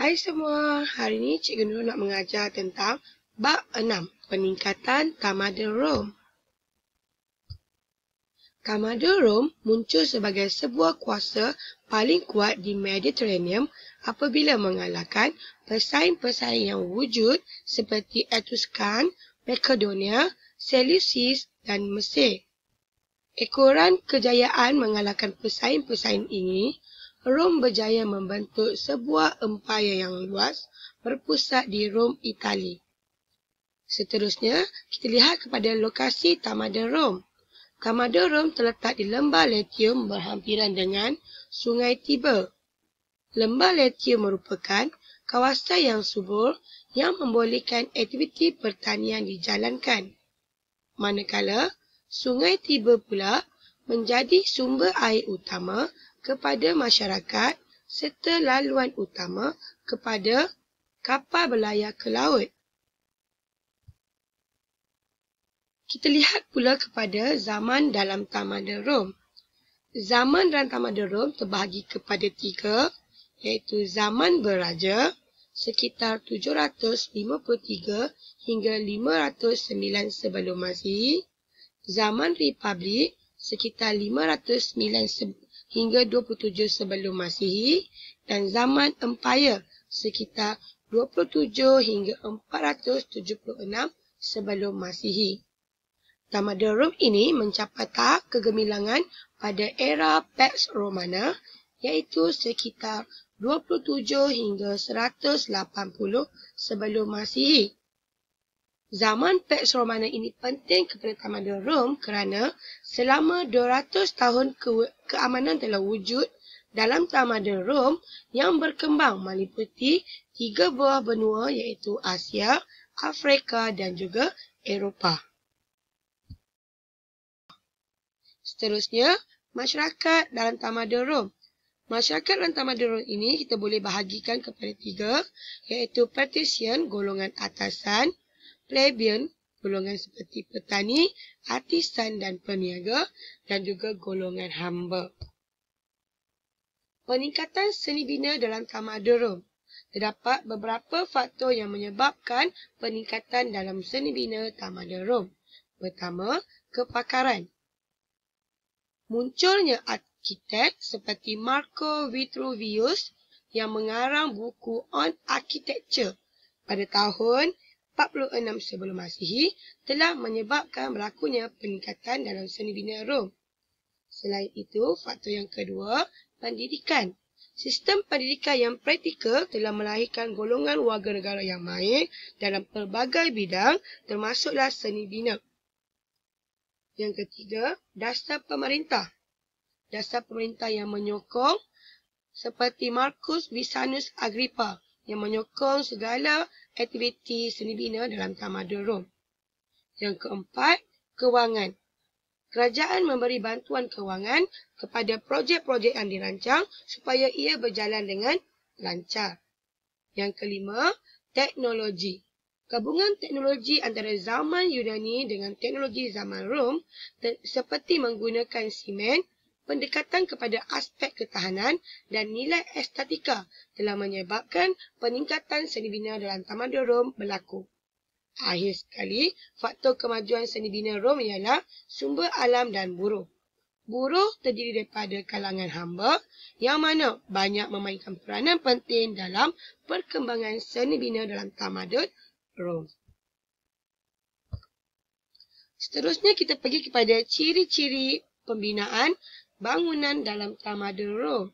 Hai semua, hari ini Cikgu Nurul nak mengajar tentang bab 6, peningkatan tamadun Rom. Tamadun Rom muncul sebagai sebuah kuasa paling kuat di Mediterranean apabila mengalahkan pesaing-pesaing yang wujud seperti Etruscan, Makedonia, Seleucis dan Mesir. Ekoran kejayaan mengalahkan pesaing-pesaing ini, Rom berjaya membentuk sebuah empayar yang luas berpusat di Rom, Itali. Seterusnya, kita lihat kepada lokasi tamadun Rom. Tamadun Rom terletak di lembah Latium berhampiran dengan Sungai Tiber. Lembah Latium merupakan kawasan yang subur yang membolehkan aktiviti pertanian dijalankan. Manakala, Sungai Tiber pula menjadi sumber air utama kepada masyarakat serta laluan utama kepada kapal berlayar ke laut. Kita lihat pula kepada zaman dalam tamadun Rom. Zaman dalam tamadun Rom terbahagi kepada 3, iaitu zaman beraja sekitar 753 hingga 509 sebelum Masihi, zaman republik sekitar 509 hingga 27 sebelum Masihi, dan zaman empire sekitar 27 hingga 476 sebelum Masihi. Tamadun Rom ini mencapai tahap kegemilangan pada era Pax Romana, iaitu sekitar 27 hingga 180 sebelum Masihi. Zaman Pax Romana ini penting kepada tamadun Rom kerana selama 200 tahun keamanan telah wujud dalam tamadun Rom yang berkembang meliputi 3 buah benua iaitu Asia, Afrika dan juga Eropah. Seterusnya, masyarakat dalam tamadun Rom. Masyarakat dalam tamadun Rom ini kita boleh bahagikan kepada 3, iaitu patrician, golongan atasan, plebeian, golongan seperti petani, artisan dan peniaga, dan juga golongan hamba. Peningkatan seni bina dalam tamadun Rom. Terdapat beberapa faktor yang menyebabkan peningkatan dalam seni bina tamadun Rom. Pertama, kepakaran. Munculnya arkitek seperti Marco Vitruvius yang mengarang buku On Architecture pada tahun 46 sebelum Masihi telah menyebabkan berlakunya peningkatan dalam seni bina Rom. Selain itu, faktor yang kedua, pendidikan. Sistem pendidikan yang praktikal telah melahirkan golongan warga negara yang mahir dalam pelbagai bidang termasuklah seni bina. Yang ketiga, dasar pemerintah. Dasar pemerintah yang menyokong seperti Marcus Vipsanius Agrippa yang menyokong segala aktiviti seni bina dalam tamadun Rom. Yang keempat, kewangan. Kerajaan memberi bantuan kewangan kepada projek-projek yang dirancang supaya ia berjalan dengan lancar. Yang kelima, teknologi. Gabungan teknologi antara zaman Yunani dengan teknologi zaman Rom seperti menggunakan simen, pendekatan kepada aspek ketahanan dan nilai estetika telah menyebabkan peningkatan seni bina dalam tamadun Rom berlaku. Akhir sekali, faktor kemajuan seni bina Rom ialah sumber alam dan buruh. Buruh terdiri daripada kalangan hamba yang mana banyak memainkan peranan penting dalam perkembangan seni bina dalam tamadun Rom. Seterusnya kita pergi kepada ciri-ciri pembinaan bangunan dalam tamadun Rom.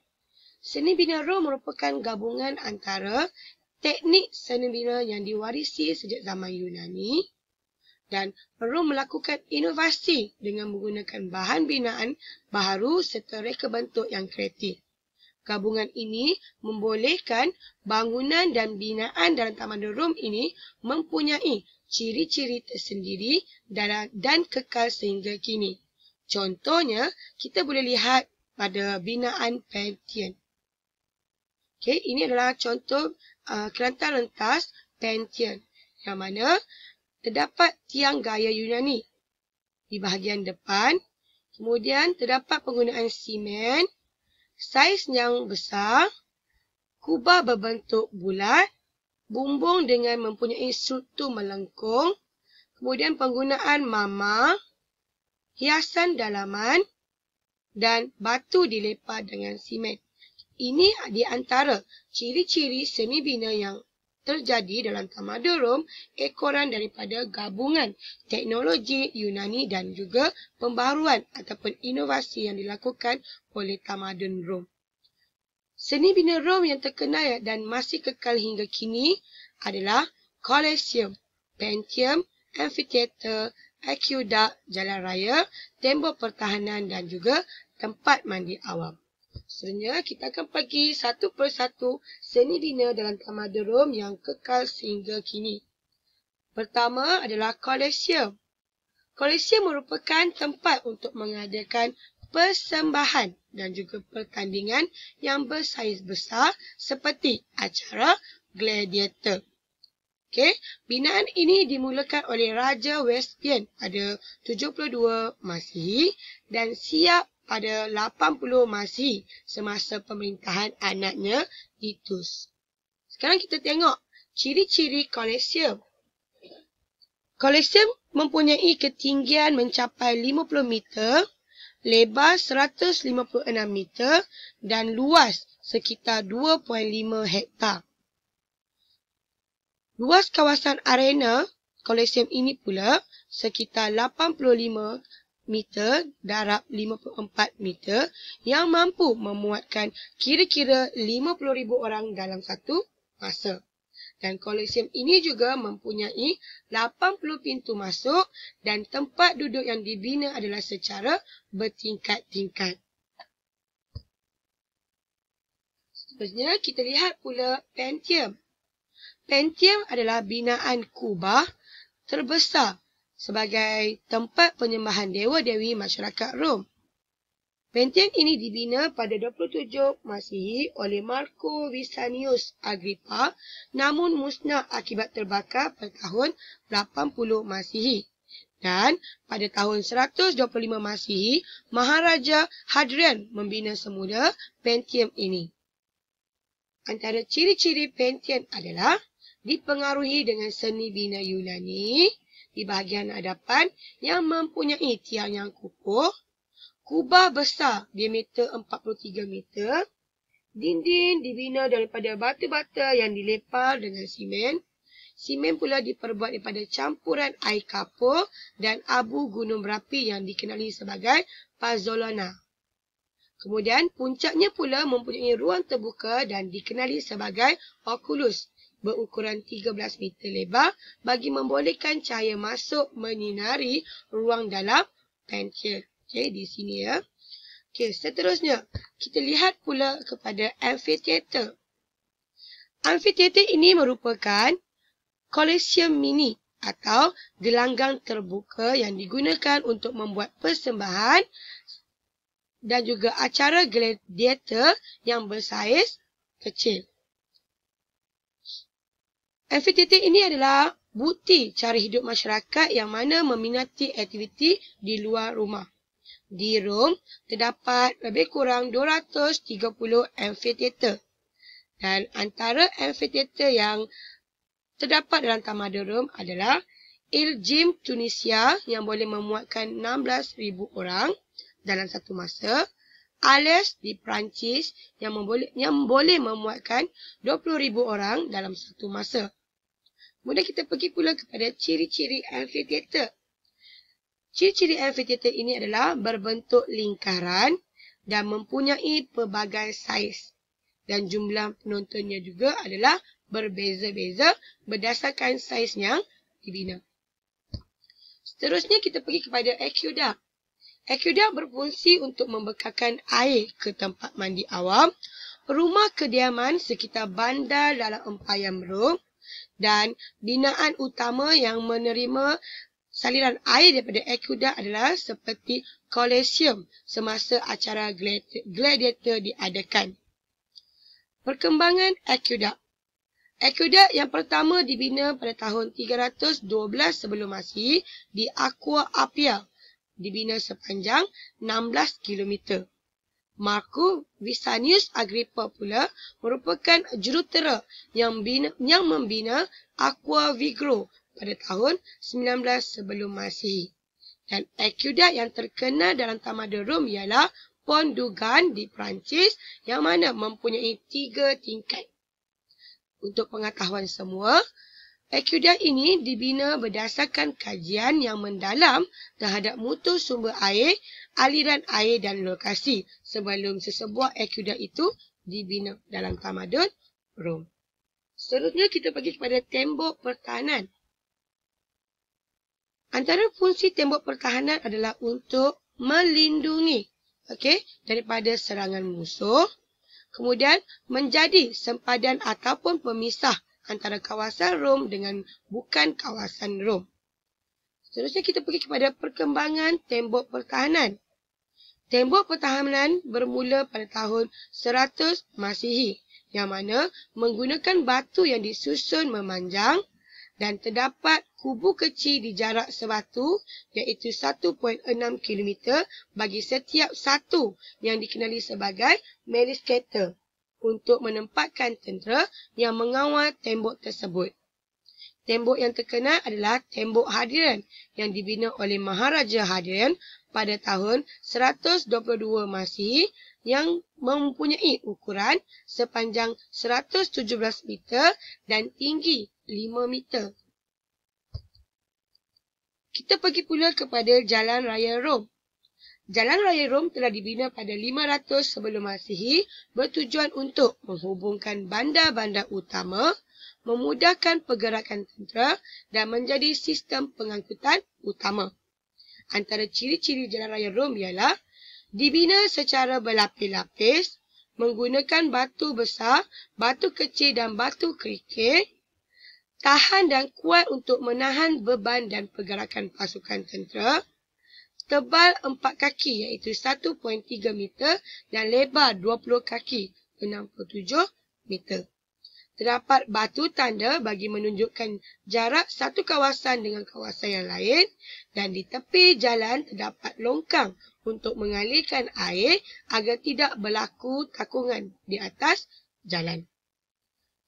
Seni bina Rom merupakan gabungan antara teknik seni bina yang diwarisi sejak zaman Yunani dan Rom melakukan inovasi dengan menggunakan bahan binaan baharu serta reka bentuk yang kreatif. Gabungan ini membolehkan bangunan dan binaan dalam tamadun Rom ini mempunyai ciri-ciri tersendiri dan kekal sehingga kini. Contohnya, kita boleh lihat pada binaan Pantheon. Okay, ini adalah contoh kerangka rentas Pantheon yang mana terdapat tiang gaya Yunani di bahagian depan. Kemudian terdapat penggunaan simen, saiz yang besar, kubah berbentuk bulat, bumbung dengan mempunyai struktur melengkung, kemudian penggunaan mama, hiasan dalaman dan batu dilepa dengan simen. Ini di antara ciri-ciri seni bina yang terjadi dalam tamadun Rom, ekoran daripada gabungan teknologi Yunani dan juga pembaharuan ataupun inovasi yang dilakukan oleh tamadun Rom. Seni bina Rom yang terkenal dan masih kekal hingga kini adalah Colosseum, Pantheon, Amphitheater, Aqueduct, jalan raya, tembok pertahanan dan juga tempat mandi awam. Seterusnya, kita akan pergi satu persatu seni bina dalam tamadun Rom yang kekal sehingga kini. Pertama adalah Colosseum. Colosseum merupakan tempat untuk mengadakan persembahan dan juga pertandingan yang bersaiz besar seperti acara gladiator. Okey, binaan ini dimulakan oleh Raja Vespasian pada 72 Masihi dan siap pada 80 Masihi semasa pemerintahan anaknya Titus. Sekarang kita tengok ciri-ciri Colosseum. Colosseum mempunyai ketinggian mencapai 50 meter, lebar 156 meter dan luas sekitar 2.5 hektar. Luas kawasan arena Colosseum ini pula sekitar 85 meter darab 54 meter yang mampu memuatkan kira-kira 50,000 orang dalam satu masa. Dan Colosseum ini juga mempunyai 80 pintu masuk dan tempat duduk yang dibina adalah secara bertingkat-tingkat. Seterusnya kita lihat pula Pantheon. Pantheon adalah binaan kubah terbesar sebagai tempat penyembahan dewa-dewi masyarakat Rom. Pantheon ini dibina pada 27 Masihi oleh Marco Vicinius Agrippa namun musnah akibat terbakar pada tahun 80 Masihi. Dan pada tahun 125 Masihi, Maharaja Hadrian membina semula Pantheon ini. Antara ciri-ciri Pantheon adalah dipengaruhi dengan seni bina Yunani di bahagian hadapan yang mempunyai tiang yang kukuh, kubah besar diameter 43 meter, dinding dibina daripada batu-bata yang dilepa dengan simen. Simen pula diperbuat daripada campuran air kapur dan abu gunung berapi yang dikenali sebagai Pozzolana. Kemudian puncaknya pula mempunyai ruang terbuka dan dikenali sebagai oculus berukuran 13 meter lebar bagi membolehkan cahaya masuk menyinari ruang dalam Pantheon. Okey, di sini ya. Okey, seterusnya kita lihat pula kepada Amphitheater. Amphitheater ini merupakan Colosseum mini atau gelanggang terbuka yang digunakan untuk membuat persembahan dan juga acara gladiator yang bersaiz kecil. Amphitheater ini adalah bukti cara hidup masyarakat yang mana meminati aktiviti di luar rumah. Di Rom, terdapat lebih kurang 230 amphitheater. Dan antara amphitheater yang terdapat dalam tamadun Rom adalah Il Gym Tunisia yang boleh memuatkan 16,000 orang dalam satu masa. Arles di Perancis yang boleh memuatkan 20,000 orang dalam satu masa. Kemudian kita pergi pula kepada ciri-ciri amphitheater. Ciri-ciri amphitheater ini adalah berbentuk lingkaran dan mempunyai pelbagai saiz. Dan jumlah penontonnya juga adalah berbeza-beza berdasarkan saiz yang dibina. Seterusnya kita pergi kepada aqueduct. Aqueduct berfungsi untuk membekalkan air ke tempat mandi awam, rumah kediaman sekitar bandar dalam Empayam Rom, dan binaan utama yang menerima saliran air daripada aqueduct adalah seperti Colosseum semasa acara gladiator diadakan. Perkembangan aqueduct. Aqueduct yang pertama dibina pada tahun 312 sebelum Masihi di Aqua Appia, dibina sepanjang 16 km. Marcus Vicinius Agrippa pula merupakan jurutera yang membina Aqua Vigro pada tahun 19 sebelum Masihi. Dan aqueduct yang terkenal dalam tamadun Rom ialah Pont du Gard di Perancis yang mana mempunyai 3 tingkat. Untuk pengetahuan semua, aqueduct ini dibina berdasarkan kajian yang mendalam terhadap mutu sumber air, aliran air dan lokasi sebelum sesebuah aqueduct itu dibina dalam tamadun Rom. Seterusnya kita pergi kepada tembok pertahanan. Antara fungsi tembok pertahanan adalah untuk melindungi daripada serangan musuh, kemudian menjadi sempadan ataupun pemisah antara kawasan Rom dengan bukan kawasan Rom. Seterusnya kita pergi kepada perkembangan tembok pertahanan. Tembok pertahanan bermula pada tahun 100 Masihi, yang mana menggunakan batu yang disusun memanjang dan terdapat kubu kecil di jarak sebatu iaitu 1.6 km bagi setiap satu yang dikenali sebagai Mariscator untuk menempatkan tentera yang mengawal tembok tersebut. Tembok yang terkenal adalah Tembok Hadrian yang dibina oleh Maharaja Hadrian pada tahun 122 Masihi yang mempunyai ukuran sepanjang 117 meter dan tinggi 5 meter. Kita pergi pula kepada Jalan Raya Rom. Jalan Raya Rom telah dibina pada 500 sebelum Masihi bertujuan untuk menghubungkan bandar-bandar utama, memudahkan pergerakan tentera dan menjadi sistem pengangkutan utama. Antara ciri-ciri Jalan Raya Rom ialah dibina secara berlapis-lapis, menggunakan batu besar, batu kecil dan batu kerikil, tahan dan kuat untuk menahan beban dan pergerakan pasukan tentera, tebal 4 kaki iaitu 1.3 meter dan lebar 20 kaki 67 meter. Terdapat batu tanda bagi menunjukkan jarak satu kawasan dengan kawasan yang lain dan di tepi jalan terdapat longkang untuk mengalirkan air agar tidak berlaku takungan di atas jalan.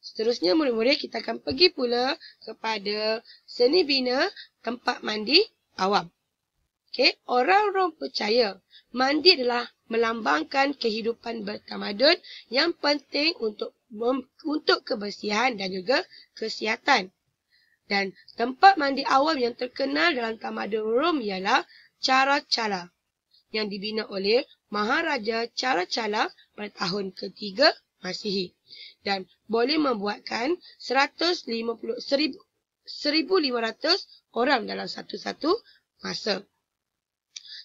Seterusnya murid-murid kita akan pergi pula kepada seni bina tempat mandi awam. Orang Rom percaya mandi adalah melambangkan kehidupan bertamadun yang penting untuk kebersihan dan juga kesihatan. Dan tempat mandi awam yang terkenal dalam tamadun Rom ialah Caracalla yang dibina oleh Maharaja Caracalla pada tahun ke-3 Masihi dan boleh membuatkan 1,500 orang dalam satu-satu masa.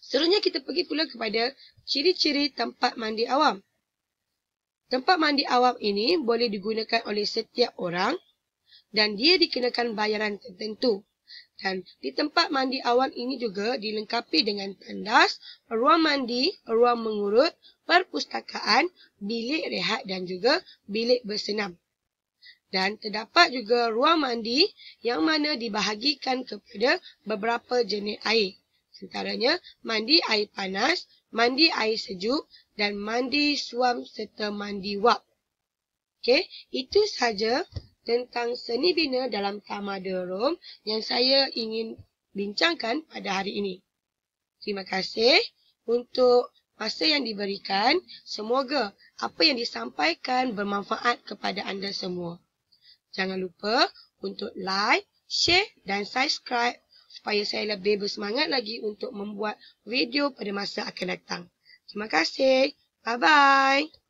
Seterusnya kita pergi pula kepada ciri-ciri tempat mandi awam. Tempat mandi awam ini boleh digunakan oleh setiap orang dan dia dikenakan bayaran tertentu. Dan di tempat mandi awam ini juga dilengkapi dengan tandas, ruang mandi, ruang mengurut, perpustakaan, bilik rehat dan juga bilik bersenam. Dan terdapat juga ruang mandi yang mana dibahagikan kepada beberapa jenis air. Antaranya mandi air panas, mandi air sejuk dan mandi suam serta mandi wap. Itu sahaja tentang seni bina dalam tamadun Rom yang saya ingin bincangkan pada hari ini. Terima kasih untuk masa yang diberikan. Semoga apa yang disampaikan bermanfaat kepada anda semua. Jangan lupa untuk like, share dan subscribe supaya saya lebih bersemangat lagi untuk membuat video pada masa akan datang. Terima kasih. Bye-bye.